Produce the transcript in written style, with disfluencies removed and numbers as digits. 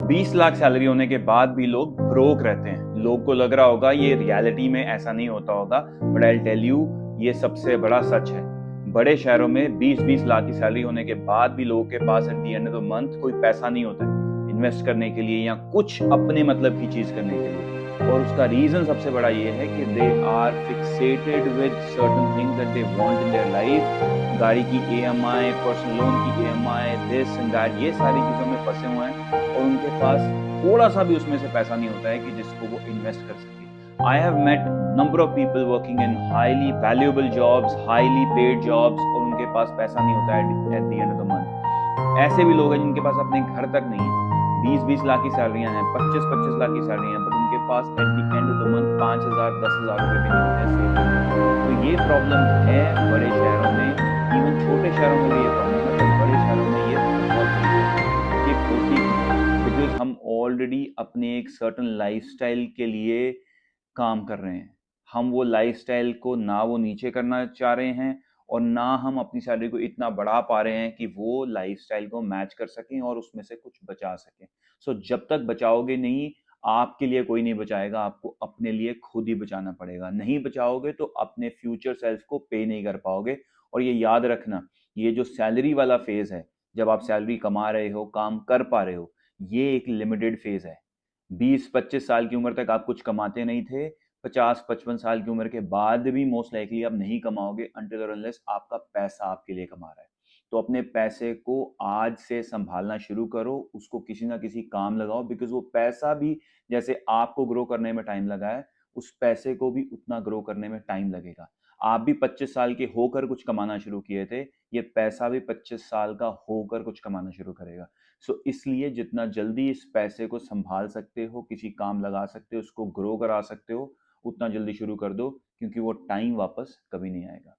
20 lakh salary होने के बाद भी लोग ब्रोक रहते हैं। लोग को लग रहा होगा ये रियलिटी में ऐसा नहीं होता होगा, बट आई टेल यू ये सबसे बड़ा सच है। बड़े शहरों में 20-20 लाख की सैलरी होने के बाद भी लोगों के पास at the end of the month कोई पैसा नहीं होता है इन्वेस्ट करने के लिए या कुछ अपने मतलब की चीज करने के लिए। और उसका रीजन सबसे बड़ा ये है कि they are fixated with certain things that they want in their life. गाड़ी की ईएमआई, पर्सनल लोन की ईएमआई, दिस एंड दैट, ये सारी चीजों में फंसे हुए हैं और उनके पास थोड़ा सा भी उसमें से पैसा नहीं होता है कि जिसको वो इन्वेस्ट कर सके। I have met number of people working in highly valuable jobs, highly paid jobs, और उनके पास पैसा नहीं होता है at the end of the month. ऐसे भी लोग हैं जिनके पास अपने घर तक नहीं है। 20-20 लाख की सैलरियां हैं, 25-25 लाख की सैलरियां, बट उनके पास at the end of the month 5,000 10,000 रुपए भी नहीं है। तो ये प्रॉब्लम है बड़े शहरों में। इवन छोटे शहरों में भी ये प्रॉब्लम है, बट बड़े शहरों में ये बहुत बड़ी ये होती है बिकॉज हम ऑलरेडी अपने एक सर्टन लाइफस्टाइल के लिए काम कर रहे हैं। हम वो लाइफस्टाइल को ना वो नीचे करना चाह रहे हैं और ना हम अपनी सैलरी को इतना बढ़ा पा रहे हैं कि वो लाइफस्टाइल को मैच कर सकें और उसमें से कुछ बचा सकें। सो जब तक बचाओगे नहीं, आपके लिए कोई नहीं बचाएगा, आपको अपने लिए खुद ही बचाना पड़ेगा। नहीं बचाओगे तो अपने फ्यूचर सेल्फ को पे नहीं कर पाओगे। और ये याद रखना, ये जो सैलरी वाला फेज है, जब आप सैलरी कमा रहे हो, काम कर पा रहे हो, ये एक लिमिटेड फेज है। 20-25 साल की उम्र तक आप कुछ कमाते नहीं थे, 50-55 साल की उम्र के बाद भी मोस्ट लाइकली आप नहीं कमाओगे अनटिल और अनलेस आपका पैसा आपके लिए कमा रहा है। तो अपने पैसे को आज से संभालना शुरू करो, उसको किसी ना किसी काम लगाओ, बिकॉज वो पैसा भी जैसे आपको ग्रो करने में टाइम लगा है, उस पैसे को भी उतना ग्रो करने में टाइम लगेगा। आप भी 25 साल के होकर कुछ कमाना शुरू किए थे, ये पैसा भी 25 साल का होकर कुछ कमाना शुरू करेगा। सो इसलिए जितना जल्दी इस पैसे को संभाल सकते हो, किसी काम लगा सकते हो, उसको ग्रो करा सकते हो, उतना जल्दी शुरू कर दो, क्योंकि वो टाइम वापस कभी नहीं आएगा।